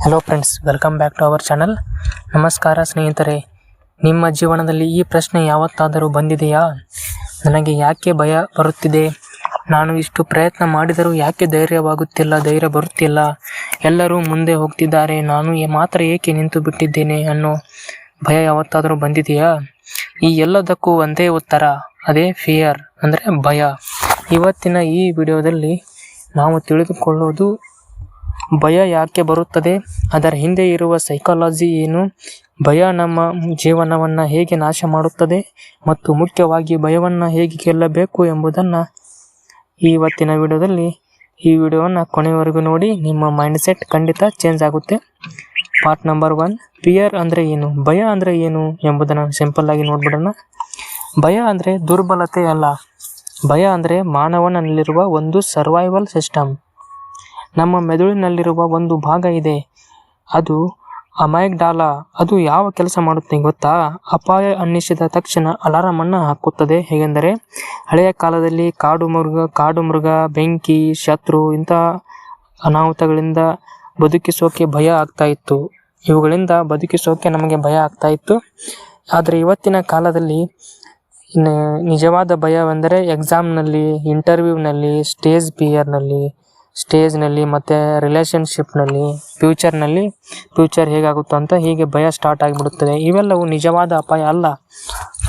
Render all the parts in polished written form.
Hello friends, welcome back to our channel. ನಮಸ್ಕಾರ ಸ್ನೇಹಿತರೆ. ನಿಮ್ಮ ಜೀವನದಲ್ಲಿ ಈ ಪ್ರಶ್ನೆ ಯಾವತ್ತಾದರೂ ಬಂದಿದೆಯಾ? ನನಗೆ ಯಾಕೆ ಭಯ ಬರುತ್ತಿದೆ? ನಾನು ಇಷ್ಟು ಪ್ರಯತ್ನ ಮಾಡಿದರೂ ಯಾಕೆ ಧೈರ್ಯ ಬರುತ್ತಿಲ್ಲ? ಎಲ್ಲರೂ ಮುಂದೆ ಹೋಗ್ತಿದ್ದಾರೆ, ನಾನು ಮಾತ್ರ ಏಕೆ ನಿಂತು ಬಿಟ್ಟಿದ್ದೇನೆ ಅನ್ನೋ ಭಯ ಯಾವತ್ತಾದರೂ ಬಂದಿದೆಯಾ? ಈ ಎಲ್ಲದಕ್ಕೂ ಒಂದೇ ಉತ್ತರ, ಅದೇ ಫಿಯರ್ ಅಂದರೆ ಭಯ. ಇವತ್ತಿನ ಈ ವಿಡಿಯೋದಲ್ಲಿ ನಾವು ತಿಳಿದುಕೊಳ್ಳೋದು ಭಯ ಯಾಕೆ ಬರುತ್ತದೆ, ಅದರ ಹಿಂದೆ ಇರುವ ಸೈಕಾಲಜಿ ಏನು, ಭಯ ನಮ್ಮ ಜೀವನವನ್ನು ಹೇಗೆ ನಾಶ ಮಾಡುತ್ತದೆ ಮತ್ತು ಮುಖ್ಯವಾಗಿ ಭಯವನ್ನು ಹೇಗೆ ಗೆಲ್ಲಬೇಕು ಎಂಬುದನ್ನು ಇವತ್ತಿನ ವಿಡಿಯೋದಲ್ಲಿ ಈ ವಿಡಿಯೋವನ್ನು ಕೊನೆಯವರೆಗೂ ನೋಡಿ. ನಿಮ್ಮ ಮೈಂಡ್ಸೆಟ್ ಖಂಡಿತ ಚೇಂಜ್ ಆಗುತ್ತೆ. ಪಾರ್ಟ್ ನಂಬರ್ 1, ಫಿಯರ್ ಅಂದರೆ ಏನು, ಭಯ ಅಂದರೆ ಏನು ಎಂಬುದನ್ನು ಸಿಂಪಲ್ ಆಗಿ ನೋಡ್ಬಿಡೋಣ. ಭಯ ಅಂದರೆ ದುರ್ಬಲತೆ ಅಲ್ಲ. ಭಯ ಅಂದರೆ ಮಾನವನಲ್ಲಿರುವ ಒಂದು ಸರ್ವೈವಲ್ ಸಿಸ್ಟಮ್. ನಮ್ಮ ಮೆದುಳಿನಲ್ಲಿರುವ ಒಂದು ಭಾಗ ಇದೆ, ಅದು ಅಮೈಗ್ಡಾಲಾ. ಅದು ಯಾವ ಕೆಲಸ ಮಾಡುತ್ತೆ ಗೊತ್ತಾ? ಅಪಾಯ ಅನ್ನಿಸಿದ ತಕ್ಷಣ ಅಲಾರಾಮ್ ಅನ್ನು ಹಾಕುತ್ತದೆ. ಹೇಗೆಂದರೆ ಹಳೆಯ ಕಾಲದಲ್ಲಿ ಕಾಡು ಮೃಗ, ಬೆಂಕಿ, ಶತ್ರು ಇಂತಹ ಅನಾಹುತಗಳಿಂದ ಬದುಕಿಸೋಕೆ ಭಯ ಆಗ್ತಾ ಇತ್ತು. ಇವುಗಳಿಂದ ಬದುಕಿಸೋಕೆ ನಮಗೆ ಭಯ ಆಗ್ತಾ ಇತ್ತು. ಆದರೆ ಇವತ್ತಿನ ಕಾಲದಲ್ಲಿ ನಿಜವಾದ ಭಯವೆಂದರೆ ಎಕ್ಸಾಮ್ನಲ್ಲಿ, ಇಂಟರ್ವ್ಯೂನಲ್ಲಿ, ಸ್ಟೇಜ್ನಲ್ಲಿ ಮತ್ತು ರಿಲೇಷನ್ಶಿಪ್ನಲ್ಲಿ, ಫ್ಯೂಚರ್ ಹೇಗಾಗುತ್ತೋ ಅಂತ ಹೀಗೆ ಭಯ ಸ್ಟಾರ್ಟ್ ಆಗಿಬಿಡುತ್ತದೆ. ಇವೆಲ್ಲವೂ ನಿಜವಾದ ಅಪಾಯ ಅಲ್ಲ,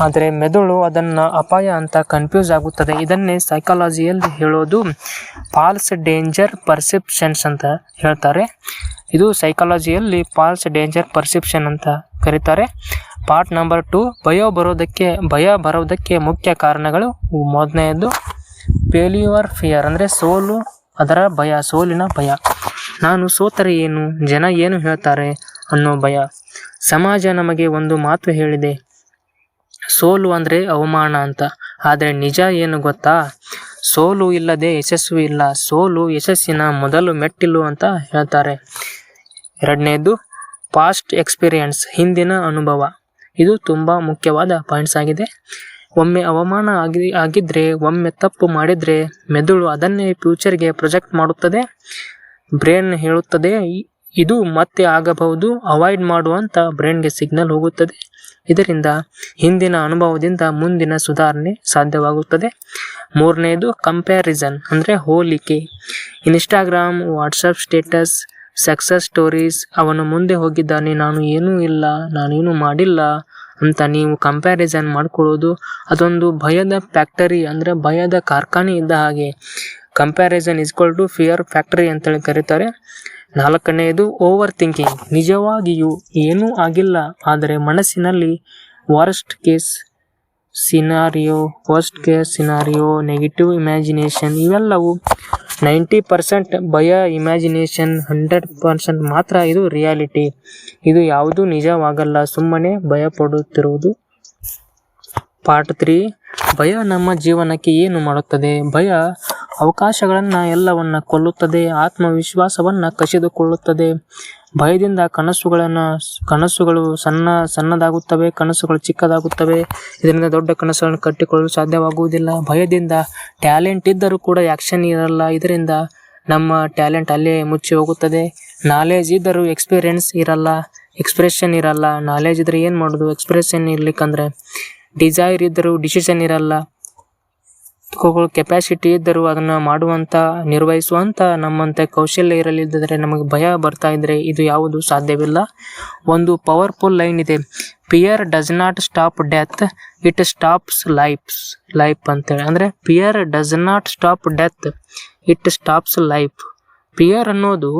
ಆದರೆ ಮೆದುಳು ಅದನ್ನು ಅಪಾಯ ಅಂತ ಕನ್ಫ್ಯೂಸ್ ಆಗುತ್ತದೆ. ಇದನ್ನೇ ಸೈಕಾಲಜಿಯಲ್ಲಿ ಹೇಳೋದು ಫಾಲ್ಸ್ ಡೇಂಜರ್ ಪರ್ಸೆಪ್ಷನ್ಸ್ ಅಂತ ಹೇಳ್ತಾರೆ. ಇದು ಸೈಕಾಲಜಿಯಲ್ಲಿ ಫಾಲ್ಸ್ ಡೇಂಜರ್ ಪರ್ಸೆಪ್ಷನ್ ಅಂತ ಕರೀತಾರೆ. ಪಾರ್ಟ್ ನಂಬರ್ 2, ಭಯ ಬರೋದಕ್ಕೆ ಮುಖ್ಯ ಕಾರಣಗಳು. ಮೊದಲನೆಯದು ಫೇಲ್ಯೂರ್ ಫಿಯರ್ ಅಂದರೆ ಸೋಲು, ಅದರ ಭಯ, ಸೋಲಿನ ಭಯ. ನಾನು ಸೋತರೆ ಏನು, ಜನ ಏನು ಹೇಳ್ತಾರೆ ಅನ್ನೋ ಭಯ. ಸಮಾಜ ನಮಗೆ ಒಂದು ಮಾತು ಹೇಳಿದೆ, ಸೋಲು ಅಂದರೆ ಅವಮಾನ ಅಂತ. ಆದರೆ ನಿಜ ಏನು ಗೊತ್ತಾ? ಸೋಲು ಇಲ್ಲದೆ ಯಶಸ್ಸು ಇಲ್ಲ, ಸೋಲು ಯಶಸ್ಸಿನ ಮೊದಲು ಮೆಟ್ಟಿಲು ಅಂತ ಹೇಳ್ತಾರೆ. ಎರಡನೇದು ಪಾಸ್ಟ್ ಎಕ್ಸ್ಪೀರಿಯನ್ಸ್, ಹಿಂದಿನ ಅನುಭವ. ಇದು ತುಂಬ ಮುಖ್ಯವಾದ ಪಾಯಿಂಟ್ಸ್ ಆಗಿದೆ. ಒಮ್ಮೆ ಅವಮಾನ ಆಗಿದ್ರೆ, ಒಮ್ಮೆ ತಪ್ಪು ಮಾಡಿದರೆ ಮೆದುಳು ಅದನ್ನೇ ಫ್ಯೂಚರ್ಗೆ ಪ್ರೊಜೆಕ್ಟ್ ಮಾಡುತ್ತದೆ. ಬ್ರೇನ್ ಹೇಳುತ್ತದೆ ಇದು ಮತ್ತೆ ಆಗಬಹುದು, ಅವಾಯ್ಡ್ ಮಾಡುವಂತ ಬ್ರೇನ್ಗೆ ಸಿಗ್ನಲ್ ಹೋಗುತ್ತದೆ. ಇದರಿಂದ ಹಿಂದಿನ ಅನುಭವದಿಂದ ಮುಂದಿನ ಸುಧಾರಣೆ ಸಾಧ್ಯವಾಗುತ್ತದೆ. ಮೂರನೇದು ಕಂಪ್ಯಾರಿಸನ್ ಅಂದರೆ ಹೋಲಿಕೆ. Instagram, WhatsApp status, success stories, ಅವನು ಮುಂದೆ ಹೋಗಿದ್ದಾನೆ, ನಾನು ಏನೂ ಇಲ್ಲ, ನಾನೇನು ಮಾಡಿಲ್ಲ ಅಂತ ನೀವು ಕಂಪ್ಯಾರಿಸನ್ ಮಾಡ್ಕೊಳ್ಳೋದು, ಅದೊಂದು ಭಯದ ಫ್ಯಾಕ್ಟರಿ ಅಂದರೆ ಭಯದ ಕಾರ್ಖಾನೆ ಇದ್ದ ಹಾಗೆ. Comparison equal to fear factory ಅಂತೇಳಿ ಕರೀತಾರೆ. ನಾಲ್ಕನೆಯದು ಓವರ್ ಥಿಂಕಿಂಗ್. ನಿಜವಾಗಿಯೂ ಏನೂ ಆಗಿಲ್ಲ, ಆದರೆ ಮನಸ್ಸಿನಲ್ಲಿ worst case scenario, negative imagination, ಇವೆಲ್ಲವು 90% ಭಯ, ಇಮ್ಯಾಜಿನೇಷನ್ 100% ಮಾತ್ರ ಇದು ರಿಯಾಲಿಟಿ. ಇದು ಯಾವುದೂ ನಿಜವಾಗಲ್ಲ, ಸುಮ್ಮನೆ ಭಯ ಪಡುತ್ತಿರುವುದು. ಪಾರ್ಟ್ 3, ಭಯ ನಮ್ಮ ಜೀವನಕ್ಕೆ ಏನು ಮಾಡುತ್ತದೆ. ಭಯ ಅವಕಾಶಗಳನ್ನು ಎಲ್ಲವನ್ನ ಕೊಲ್ಲುತ್ತದೆ, ಆತ್ಮವಿಶ್ವಾಸವನ್ನು ಕಸಿದುಕೊಳ್ಳುತ್ತದೆ. ಭಯದಿಂದ ಕನಸುಗಳು ಸಣ್ಣದಾಗುತ್ತವೆ, ಕನಸುಗಳು ಚಿಕ್ಕದಾಗುತ್ತವೆ. ಇದರಿಂದ ದೊಡ್ಡ ಕನಸುಗಳನ್ನು ಕಟ್ಟಿಕೊಳ್ಳಲು ಸಾಧ್ಯವಾಗುವುದಿಲ್ಲ. ಭಯದಿಂದ ಟ್ಯಾಲೆಂಟ್ ಇದ್ದರೂ ಕೂಡ ಆ್ಯಕ್ಷನ್ ಇರಲ್ಲ, ಇದರಿಂದ ನಮ್ಮ ಟ್ಯಾಲೆಂಟ್ ಅಲ್ಲೇ ಮುಚ್ಚಿ ಹೋಗುತ್ತದೆ. ನಾಲೆಜ್ ಇದ್ದರೂ ಎಕ್ಸ್ಪ್ರೆಷನ್ ಇರಲ್ಲ. ನಾಲೆಜ್ ಇದ್ರೆ ಏನು ಮಾಡೋದು, ಎಕ್ಸ್ಪ್ರೆಷನ್ ಇರ್ಲಿಕ್ಕಂದ್ರೆ. ಡಿಸೈರ್ ಇದ್ದರೂ ಡಿಸಿಷನ್ ಇರಲ್ಲ. ಕೆಪಾಸಿಟಿ ಇದ್ದರೂ ಅದನ್ನು ನಿರ್ವಹಿಸುವಂಥ ನಮ್ಮಂಥ ಕೌಶಲ್ಯ ಇರಲಿದ್ದರೆ, ನಮಗೆ ಭಯ ಬರ್ತಾ ಇದ್ರೆ ಇದು ಯಾವುದು ಸಾಧ್ಯವಿಲ್ಲ. ಒಂದು ಪವರ್ಫುಲ್ ಲೈನ್ ಇದೆ, fear does not stop death, it stops life ಅಂತೇಳಿ. ಅಂದರೆ fear does not stop death, it stops life. Fear ಅನ್ನೋದು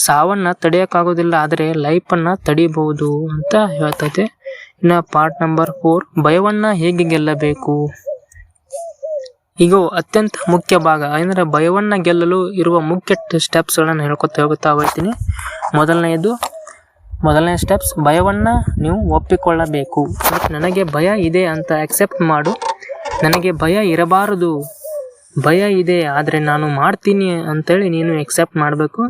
ಸಾವನ್ನು ತಡೆಯೋಕ್ಕಾಗೋದಿಲ್ಲ, ಆದರೆ ಲೈಫನ್ನು ತಡಿಬಹುದು ಅಂತ ಹೇಳ್ತೈತೆ. ಇನ್ನು ಪಾರ್ಟ್ ನಂಬರ್ 4, ಭಯವನ್ನು ಹೇಗೆ ಗೆಲ್ಲಬೇಕು. ಈಗ ಅತ್ಯಂತ ಮುಖ್ಯ ಭಾಗ ಅಂದರೆ ಭಯವನ್ನು ಗೆಲ್ಲಲು ಇರುವ ಮುಖ್ಯ ಸ್ಟೆಪ್ಸ್ಗಳನ್ನು ಹೋಗ್ತಾ ಹೋಗ್ತೀನಿ. ಮೊದಲನೇ ಸ್ಟೆಪ್ಸ್, ಭಯವನ್ನು ನೀವು ಒಪ್ಪಿಕೊಳ್ಳಬೇಕು. ನನಗೆ ಭಯ ಇದೆ ಅಂತ ಅಕ್ಸೆಪ್ಟ್ ಮಾಡು. ನನಗೆ ಭಯ ಇರಬಾರದು, ಭಯ ಇದೆ ಆದರೆ ನಾನು ಮಾಡ್ತೀನಿ ಅಂತೇಳಿ ನೀನು ಎಕ್ಸೆಪ್ಟ್ ಮಾಡಬೇಕು.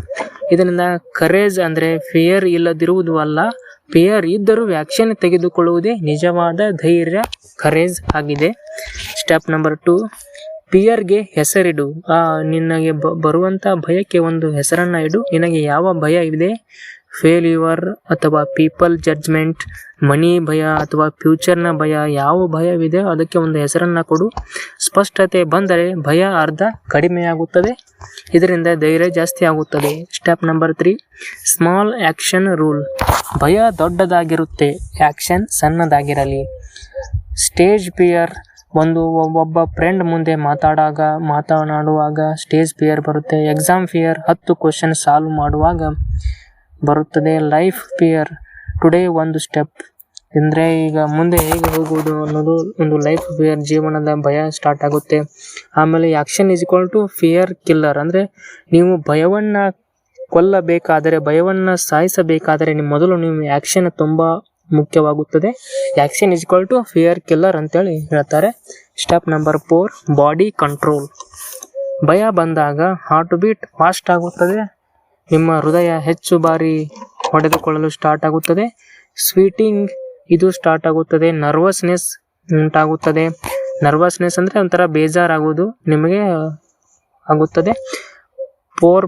ಇದರಿಂದ ಕರೇಜ್ ಅಂದರೆ ಫಿಯರ್ ಇಲ್ಲದಿರುವುದು ಅಲ್ಲ, ಫಿಯರ್ ಇದ್ದರೂ ಆ್ಯಕ್ಷನ್ ತೆಗೆದುಕೊಳ್ಳುವುದೇ ನಿಜವಾದ ಧೈರ್ಯ, ಕರೇಜ್ ಆಗಿದೆ. Step number 2, ಫಿಯರ್ಗೆ ಹೆಸರಿಡು. ನಿನಗೆ ಬರುವಂಥ ಭಯಕ್ಕೆ ಒಂದು ಹೆಸರನ್ನು ಇಡು. ನಿನಗೆ ಯಾವ ಭಯ ಇದೆ ಫೇಲ್ಯೂರ್ ಅಥವಾ ಪೀಪಲ್ ಜಡ್ಜ್ಮೆಂಟ್, ಮನಿ ಭಯ ಅಥವಾ ಫ್ಯೂಚರ್ನ ಭಯ. ಯಾವ ಭಯವಿದೆ ಅದಕ್ಕೆ ಒಂದು ಹೆಸರನ್ನು ಕೊಡು. ಸ್ಪಷ್ಟತೆ ಬಂದರೆ ಭಯ ಅರ್ಧ ಕಡಿಮೆಯಾಗುತ್ತದೆ, ಇದರಿಂದ ಧೈರ್ಯ ಜಾಸ್ತಿ ಆಗುತ್ತದೆ. Step number 3, small action rule. ಭಯ ದೊಡ್ಡದಾಗಿರುತ್ತೆ, ಆ್ಯಕ್ಷನ್ ಸಣ್ಣದಾಗಿರಲಿ. Stage fear. ಒಬ್ಬ ಫ್ರೆಂಡ್ ಮುಂದೆ ಮಾತನಾಡುವಾಗ ಸ್ಟೇಜ್ ಫಿಯರ್ ಬರುತ್ತೆ. ಎಕ್ಸಾಮ್ ಫಿಯರ್, 10 ಕ್ವಶನ್ ಸಾಲ್ವ್ ಮಾಡುವಾಗ ಬರುತ್ತದೆ. ಲೈಫ್ ಫಿಯರ್, ಟುಡೇ ಒಂದು ಸ್ಟೆಪ್, ಅಂದರೆ ಈಗ ಮುಂದೆ ಹೇಗೆ ಹೋಗುವುದು ಅನ್ನೋದು ಒಂದು ಲೈಫ್ ಫಿಯರ್, ಜೀವನದ ಭಯ ಸ್ಟಾರ್ಟ್ ಆಗುತ್ತೆ. ಆಮೇಲೆ action is equal to fear killer, ಅಂದರೆ ನೀವು ಭಯವನ್ನು ಕೊಲ್ಲಬೇಕಾದರೆ, ಭಯವನ್ನು ಸಾಯಿಸಬೇಕಾದರೆ ಮೊದಲು ನೀವು ಆ್ಯಕ್ಷನ್ ತುಂಬ ಮುಖ್ಯವಾಗುತ್ತದೆ. Action is equal to fear killer ಅಂತೇಳಿ ಹೇಳ್ತಾರೆ. Step number 4, body control. ಭಯ ಬಂದಾಗ ಹಾರ್ಟ್ ಬೀಟ್ ಫಾಸ್ಟ್ ಆಗುತ್ತದೆ, ನಿಮ್ಮ ಹೃದಯ ಹೆಚ್ಚು ಬಾರಿ ಹೊಡೆದುಕೊಳ್ಳಲು ಸ್ಟಾರ್ಟ್ ಆಗುತ್ತದೆ. ಸ್ವೀಟಿಂಗ್ ಇದು ಸ್ಟಾರ್ಟ್ ಆಗುತ್ತದೆ. ನರ್ವಸ್ನೆಸ್ ಉಂಟಾಗುತ್ತದೆ. ನರ್ವಸ್ನೆಸ್ ಅಂದರೆ ಒಂಥರ ಬೇಜಾರಾಗುವುದು ನಿಮಗೆ ಆಗುತ್ತದೆ. ಫೋರ್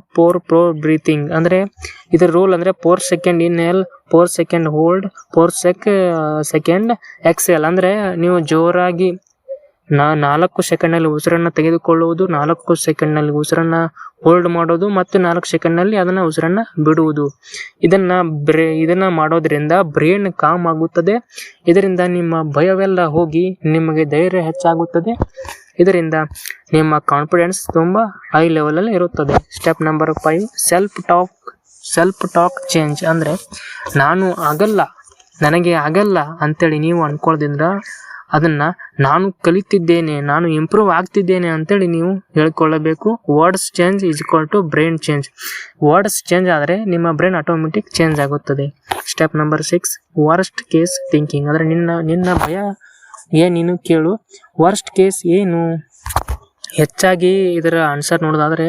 ಬ್ರೀತಿಂಗ್, ಅಂದರೆ ಇದರ ರೂಲ್ ಅಂದರೆ 4 second inhale, 4 second hold, 4 second exhale. ಅಂದರೆ ನೀವು ಜೋರಾಗಿ 4 ಸೆಕೆಂಡ್ನಲ್ಲಿ ಉಸಿರನ್ನು ತೆಗೆದುಕೊಳ್ಳುವುದು, 4 ಸೆಕೆಂಡ್ನಲ್ಲಿ ಉಸಿರನ್ನು ಹೋಲ್ಡ್ ಮಾಡೋದು ಮತ್ತು 4 ಸೆಕೆಂಡ್ನಲ್ಲಿ ಅದನ್ನು ಉಸಿರನ್ನು ಬಿಡುವುದು. ಇದನ್ನು ಮಾಡೋದ್ರಿಂದ ಬ್ರೇನ್ ಕಾಮ್ ಆಗುತ್ತದೆ. ಇದರಿಂದ ನಿಮ್ಮ ಭಯವೆಲ್ಲ ಹೋಗಿ ನಿಮಗೆ ಧೈರ್ಯ ಹೆಚ್ಚಾಗುತ್ತದೆ. ಇದರಿಂದ ನಿಮ್ಮ ಕಾನ್ಫಿಡೆನ್ಸ್ ತುಂಬ ಹೈ ಲೆವೆಲಲ್ಲಿ ಇರುತ್ತದೆ. Step number 5, self talk change. ಅಂದರೆ ನನಗೆ ಆಗಲ್ಲ ಅಂತೇಳಿ ನೀವು ಅಂದ್ಕೊಳ್ಳೋದ್ರಿಂದ ಅದನ್ನು ನಾನು ಕಲಿತಿದ್ದೇನೆ, ನಾನು ಇಂಪ್ರೂವ್ ಆಗ್ತಿದ್ದೇನೆ ಅಂತೇಳಿ ನೀವು ಹೇಳ್ಕೊಳ್ಳಬೇಕು. Words change is equal to brain change. Words change ಆದರೆ ನಿಮ್ಮ ಬ್ರೈನ್ ಆಟೋಮೆಟಿಕ್ ಚೇಂಜ್ ಆಗುತ್ತದೆ. Step number 6, worst case thinking. ಅಂದರೆ ನಿನ್ನ ಭಯ ನೀನು ಕೇಳು, ವರ್ಸ್ಟ್ ಕೇಸ್ ಏನು. ಹೆಚ್ಚಾಗಿ ಇದರ ಆನ್ಸರ್ ನೋಡೋದಾದರೆ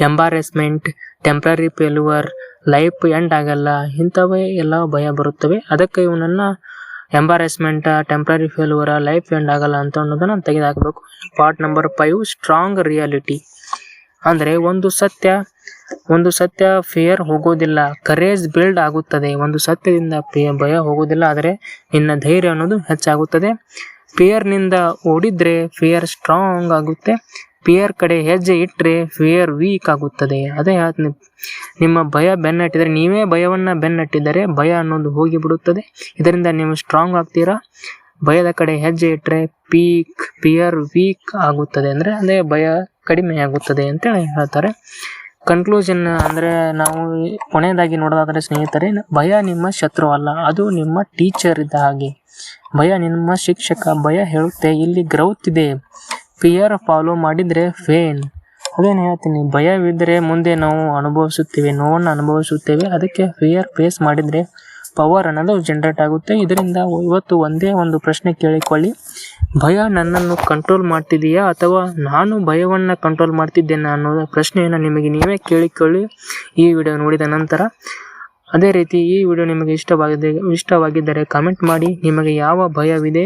ಎಂಬಾರೆಸ್ಮೆಂಟ್, ಟೆಂಪ್ರರಿ ಫೇಲ್ಯೂರ್, ಲೈಫ್ ಎಂಡ್ ಆಗಲ್ಲ, ಇಂಥವೇ ಎಲ್ಲ ಭಯ ಬರುತ್ತವೆ. ಅದಕ್ಕೆ ಇವನನ್ನು ಎಂಬಾರೆಸ್ಮೆಂಟ್, ಟೆಂಪ್ರರಿ ಫೇಲ್ಯೂರ್, ಲೈಫ್ ಎಂಡ್ ಆಗಲ್ಲ ಅಂತ ಅನ್ನೋದನ್ನು ತೆಗೆದುಹಾಕಬೇಕು. Part number 5, strong reality. ಅಂದರೆ ಒಂದು ಸತ್ಯ ಫಿಯರ್ ಹೋಗೋದಿಲ್ಲ, ಕರೇಜ್ ಬಿಲ್ಡ್ ಆಗುತ್ತದೆ. ಒಂದು ಸತ್ಯದಿಂದ ಭಯ ಹೋಗೋದಿಲ್ಲ, ಆದರೆ ನಿನ್ನ ಧೈರ್ಯ ಅನ್ನೋದು ಹೆಚ್ಚಾಗುತ್ತದೆ. ಫಿಯರ್ನಿಂದ ಓಡಿದ್ರೆ ಫಿಯರ್ ಸ್ಟ್ರಾಂಗ್ ಆಗುತ್ತೆ, ಫಿಯರ್ ಕಡೆ ಹೆಜ್ಜೆ ಇಟ್ಟರೆ ಫಿಯರ್ ವೀಕ್ ಆಗುತ್ತದೆ. ಅದೇ ನಿಮ್ಮ ಭಯ ಬೆನ್ನಟ್ಟಿದರೆ, ನೀವೇ ಭಯವನ್ನು ಬೆನ್ನಟ್ಟಿದರೆ ಭಯ ಅನ್ನೋದು ಹೋಗಿಬಿಡುತ್ತದೆ. ಇದರಿಂದ ನೀವು ಸ್ಟ್ರಾಂಗ್ ಆಗ್ತೀರಾ. ಭಯದ ಕಡೆ ಹೆಜ್ಜೆ ಇಟ್ಟರೆ ಫಿಯರ್ ವೀಕ್ ಆಗುತ್ತದೆ, ಅಂದರೆ ಅದೇ ಭಯ ಕಡಿಮೆ ಆಗುತ್ತದೆ ಅಂತೇಳಿ ಹೇಳ್ತಾರೆ. ಕನ್ಕ್ಲೂಷನ್ ಅಂದರೆ ನಾವು ಕೊನೆಯದಾಗಿ ನೋಡೋದಾದರೆ ಸ್ನೇಹಿತರೆ, ಭಯ ನಿಮ್ಮ ಶತ್ರು ಅಲ್ಲ, ಅದು ನಿಮ್ಮ ಟೀಚರ್ ಇದ್ದ ಹಾಗೆ. ಭಯ ನಿಮ್ಮ ಶಿಕ್ಷಕ. ಭಯ ಹೇಳುತ್ತೆ ಇಲ್ಲಿ ಗ್ರೌತ್ ಇದೆ, ಫಿಯರ್ ಫಾಲೋ ಮಾಡಿದರೆ ಫೇನ್. ಅದೇನು ಹೇಳ್ತೀನಿ, ಭಯವಿದ್ದರೆ ಮುಂದೆ ನಾವು ನೋವನ್ನು ಅನುಭವಿಸುತ್ತೇವೆ. ಅದಕ್ಕೆ ಫಿಯರ್ ಫೇಸ್ ಮಾಡಿದರೆ ಪವರ್ ಅನ್ನೋದು ಜನರೇಟ್ ಆಗುತ್ತೆ. ಇದರಿಂದ ಇವತ್ತು ಒಂದೇ ಒಂದು ಪ್ರಶ್ನೆ ಕೇಳಿಕೊಳ್ಳಿ, ಭಯ ನನ್ನನ್ನು ಕಂಟ್ರೋಲ್ ಮಾಡ್ತಿದೆಯಾ ಅಥವಾ ನಾನು ಭಯವನ್ನು ಕಂಟ್ರೋಲ್ ಮಾಡ್ತಿದ್ದೇನೆ ಅನ್ನೋ ಪ್ರಶ್ನೆಯನ್ನು ನಿಮಗೆ ನೀವೇ ಕೇಳಿಕೊಳ್ಳಿ ಈ ವಿಡಿಯೋ ನೋಡಿದ ನಂತರ. ಅದೇ ರೀತಿ ಈ ವಿಡಿಯೋ ನಿಮಗೆ ಇಷ್ಟವಾಗಿದ್ದರೆ ಕಮೆಂಟ್ ಮಾಡಿ, ನಿಮಗೆ ಯಾವ ಭಯವಿದೆ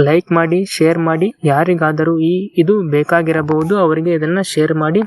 ಲೈಕ್ ಮಾಡಿ, ಶೇರ್ ಮಾಡಿ. ಯಾರಿಗಾದರೂ ಇದು ಬೇಕಾಗಿರಬಹುದು, ಅವರಿಗೆ ಇದನ್ನು ಶೇರ್ ಮಾಡಿ.